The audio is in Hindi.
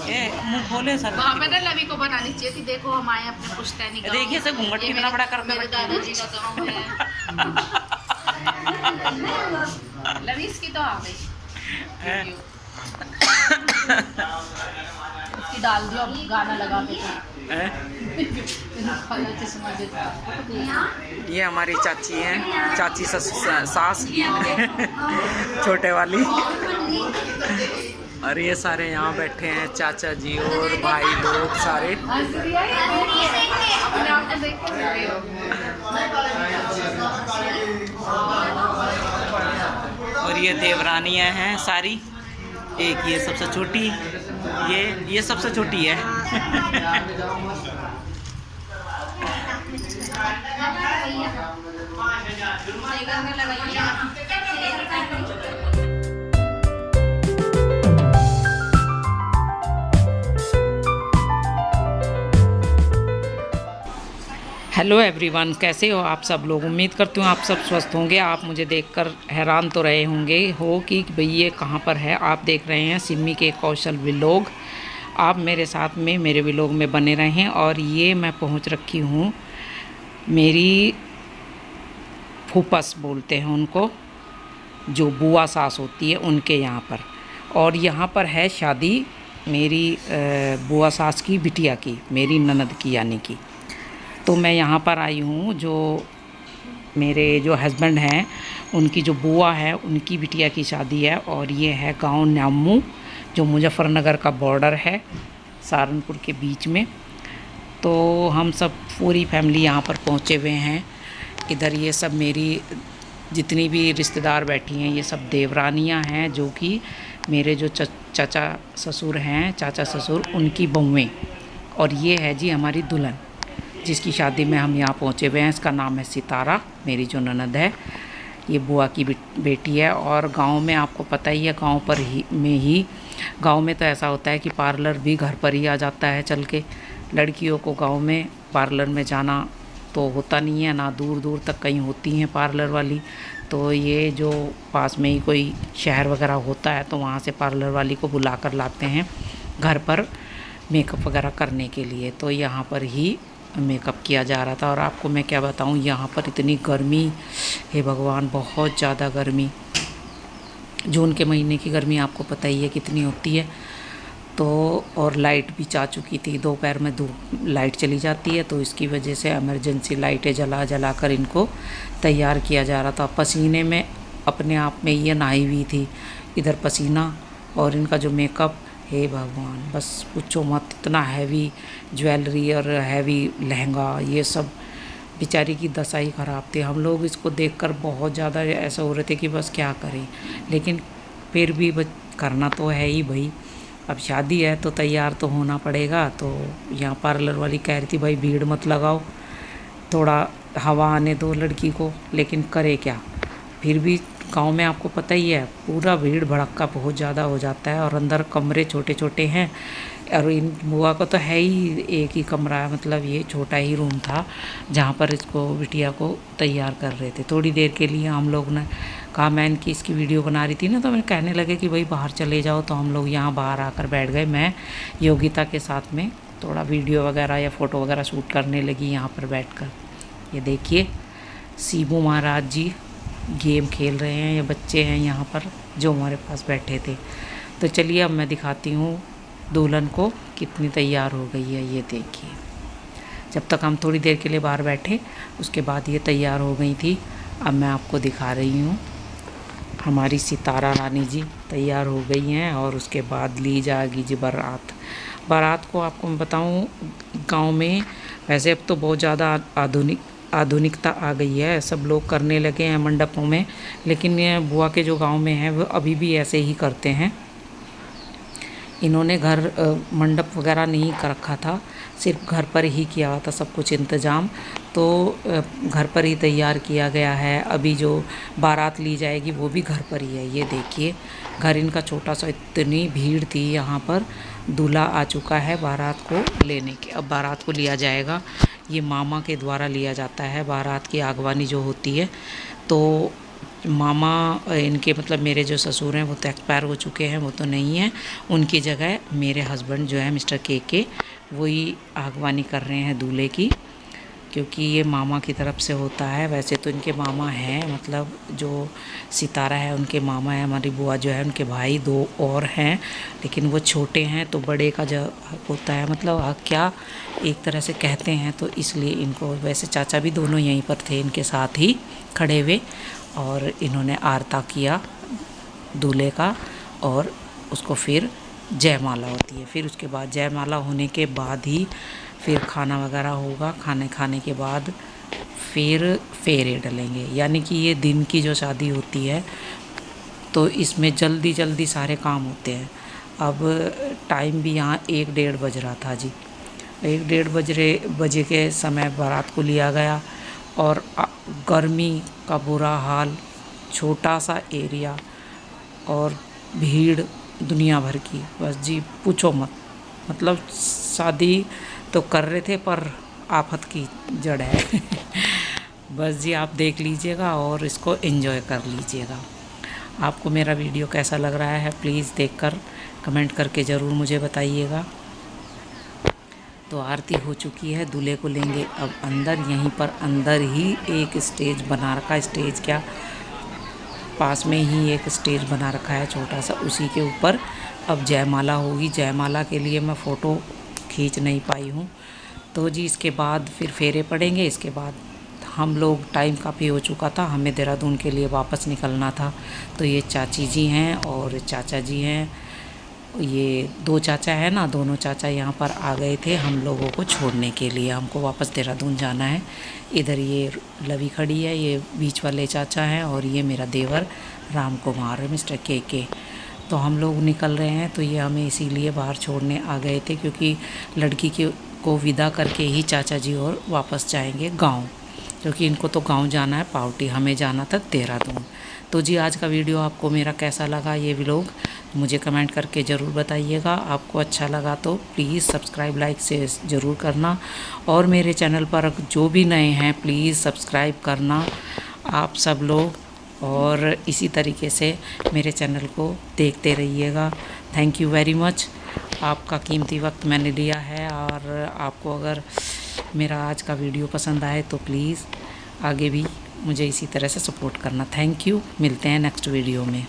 मुंह खोले सर। वहाँ पे ना लवी को बनानी चाहिए थी। देखो हम आए अपने पुश्तैनी गाँव। देखिए सर घूंघट कितना बड़ा कर मेरे दादाजी का गाँव है। लवी इसकी तो आ गई इसकी डाल दियो अब गाना लगा के। ये हमारी चाची हैं, चाची सास छोटे वाली। और ये सारे यहाँ बैठे हैं चाचा जी और भाई लोग सारे। और ये देवरानियाँ हैं सारी। एक ये सबसे छोटी, ये सबसे छोटी है। हेलो एवरीवन, कैसे हो आप सब लोग। उम्मीद करती हूँ आप सब स्वस्थ होंगे। आप मुझे देखकर हैरान तो रहे होंगे कि भाई ये कहाँ पर है। आप देख रहे हैं सिमी के कौशल व्लॉग। आप मेरे साथ में मेरे व्लॉग में बने रहें। और ये मैं पहुँच रखी हूँ, मेरी फूफस बोलते हैं उनको, जो बुआ सास होती है उनके यहाँ पर। और यहाँ पर है शादी मेरी बुआ सास की बिटिया की, मेरी ननद की यानी कि। तो मैं यहाँ पर आई हूँ, जो मेरे जो हस्बैंड हैं उनकी जो बुआ है उनकी बिटिया की शादी है। और ये है गांव न्यामू, जो मुजफ्फरनगर का बॉर्डर है सहारनपुर के बीच में। तो हम सब पूरी फैमिली यहाँ पर पहुँचे हुए हैं। इधर ये सब मेरी जितनी भी रिश्तेदार बैठी हैं ये सब देवरानियाँ हैं, जो कि मेरे जो चाचा ससुर हैं, चाचा ससुर उनकी बहुएँ। और ये है जी हमारी दुल्हन, जिसकी शादी में हम यहाँ पहुँचे हुए हैं। इसका नाम है सितारा, मेरी जो ननद है। ये बुआ की बेटी है। और गांव में आपको पता ही है, गांव में तो ऐसा होता है कि पार्लर भी घर पर ही आ जाता है चल के। लड़कियों को गांव में पार्लर में जाना तो होता नहीं है, ना दूर दूर तक कहीं होती हैं पार्लर वाली। तो ये जो पास में ही कोई शहर वगैरह होता है तो वहाँ से पार्लर वाली को बुला कर लाते हैं घर पर मेकअप वगैरह करने के लिए। तो यहाँ पर ही मेकअप किया जा रहा था। और आपको मैं क्या बताऊं, यहाँ पर इतनी गर्मी है भगवान, बहुत ज़्यादा गर्मी। जून के महीने की गर्मी आपको पता ही है कितनी होती है। तो और लाइट भी जा चुकी थी, दोपहर में लाइट चली जाती है, तो इसकी वजह से इमरजेंसी लाइटें जला कर इनको तैयार किया जा रहा था। पसीने में अपने आप में ये नहाई हुई थी, इधर पसीना और इनका जो मेकअप, हे भगवान बस पूछो मत। इतना हैवी ज्वेलरी और हैवी लहंगा, ये सब बेचारी की दशा ही ख़राब थी। हम लोग इसको देखकर बहुत ज़्यादा ऐसा हो रहे थे कि बस क्या करें, लेकिन फिर भी करना तो है ही भाई। अब शादी है तो तैयार तो होना पड़ेगा। तो यहाँ पार्लर वाली कह रही थी भाई भीड़ मत लगाओ, थोड़ा हवा आने दो लड़की को, लेकिन करे क्या। फिर भी गांव में आपको पता ही है पूरा भीड़ भड़क्का बहुत ज़्यादा हो जाता है। और अंदर कमरे छोटे छोटे हैं। और इन बुआ को तो है ही एक ही कमरा है, मतलब ये छोटा ही रूम था जहाँ पर इसको बिटिया को तैयार कर रहे थे। थोड़ी देर के लिए हम लोग ने कहा, मैं इनकी इसकी वीडियो बना रही थी ना, तो मैं कहने लगे कि भाई बाहर चले जाओ। तो हम लोग यहाँ बाहर आकर बैठ गए। मैं योगिता के साथ में थोड़ा वीडियो वगैरह या फ़ोटो वगैरह शूट करने लगी यहाँ पर बैठकर। ये देखिए शिबू महाराज जी गेम खेल रहे हैं। ये बच्चे हैं यहाँ पर जो हमारे पास बैठे थे। तो चलिए अब मैं दिखाती हूँ दुल्हन को कितनी तैयार हो गई है। ये देखिए, जब तक हम थोड़ी देर के लिए बाहर बैठे उसके बाद ये तैयार हो गई थी। अब मैं आपको दिखा रही हूँ, हमारी सितारा रानी जी तैयार हो गई हैं। और उसके बाद ली जाएगी जी बारात को आपको मैं बताऊँ, गाँव में वैसे अब तो बहुत ज़्यादा आधुनिकता आ गई है, सब लोग करने लगे हैं मंडपों में। लेकिन ये बुआ के जो गांव में है वो अभी भी ऐसे ही करते हैं। इन्होंने घर मंडप वगैरह नहीं कर रखा था, सिर्फ घर पर ही किया हुआ था सब कुछ इंतज़ाम। तो घर पर ही तैयार किया गया है। अभी जो बारात ली जाएगी वो भी घर पर ही है। ये देखिए घर इनका छोटा सा, इतनी भीड़ थी यहाँ पर। दूल्हा आ चुका है बारात को लेने के। अब बारात को लिया जाएगा, ये मामा के द्वारा लिया जाता है बारात की आगवानी जो होती है। तो मामा इनके मतलब मेरे जो ससुर हैं वो तो एक्सपायर हो चुके हैं, वो तो नहीं हैं। उनकी जगह मेरे हस्बैंड जो है मिस्टर के वही आगवानी कर रहे हैं दूल्हे की, क्योंकि ये मामा की तरफ से होता है। वैसे तो इनके मामा हैं, मतलब जो सितारा है उनके मामा है, हमारी बुआ जो है उनके भाई 2 और हैं, लेकिन वो छोटे हैं तो बड़े का जो होता है मतलब क्या एक तरह से कहते हैं, तो इसलिए इनको वैसे चाचा भी दोनों यहीं पर थे इनके साथ ही खड़े हुए, और इन्होंने आरता किया दूल्हे का, और उसको फिर जयमाला होती है। फिर उसके बाद जयमाला होने के बाद ही फिर खाना वगैरह होगा। खाने के बाद फिर फेरे डलेंगे, यानी कि ये दिन की जो शादी होती है तो इसमें जल्दी जल्दी सारे काम होते हैं। अब टाइम भी यहाँ 1-1:30 बज रहा था जी। 1-1:30 बजे के समय बारात को लिया गया, और गर्मी का बुरा हाल, छोटा सा एरिया और भीड़ दुनिया भर की, बस जी पूछो मत। मतलब शादी तो कर रहे थे पर आफत की जड़ है। बस जी आप देख लीजिएगा और इसको एंजॉय कर लीजिएगा। आपको मेरा वीडियो कैसा लग रहा है प्लीज़ देखकर कमेंट करके ज़रूर मुझे बताइएगा। तो आरती हो चुकी है, दूल्हे को लेंगे अब अंदर। यहीं पर अंदर ही एक स्टेज बना रखा है, स्टेज क्या पास में ही एक स्टेज बना रखा है छोटा सा, उसी के ऊपर अब जयमाला होगी। जयमाला के लिए मैं फ़ोटो खींच नहीं पाई हूँ। तो जी इसके बाद फिर फेरे पड़ेंगे। इसके बाद हम लोग टाइम काफ़ी हो चुका था, हमें देहरादून के लिए वापस निकलना था। तो ये चाची जी हैं और चाचा जी हैं, ये 2 चाचा है ना, दोनों चाचा यहाँ पर आ गए थे हम लोगों को छोड़ने के लिए। हमको वापस देहरादून जाना है। इधर ये लवी खड़ी है, ये बीच वाले चाचा हैं, और ये मेरा देवर राम कुमार मिस्टर के। तो हम लोग निकल रहे हैं। तो ये हमें इसीलिए बाहर छोड़ने आ गए थे, क्योंकि लड़की को विदा करके ही चाचा जी और वापस जाएंगे गांव, क्योंकि इनको तो गांव जाना है पावटी, हमें जाना था देहरादून। तो जी आज का वीडियो आपको मेरा कैसा लगा, ये व्लॉग मुझे कमेंट करके ज़रूर बताइएगा। आपको अच्छा लगा तो प्लीज़ सब्सक्राइब लाइक से ज़रूर करना, और मेरे चैनल पर जो भी नए हैं प्लीज़ सब्सक्राइब करना आप सब लोग, और इसी तरीके से मेरे चैनल को देखते रहिएगा। Thank you very much. आपका कीमती वक्त मैंने लिया है, और आपको अगर मेरा आज का वीडियो पसंद आए तो प्लीज़ आगे भी मुझे इसी तरह से सपोर्ट करना। Thank you. मिलते हैं नेक्स्ट वीडियो में।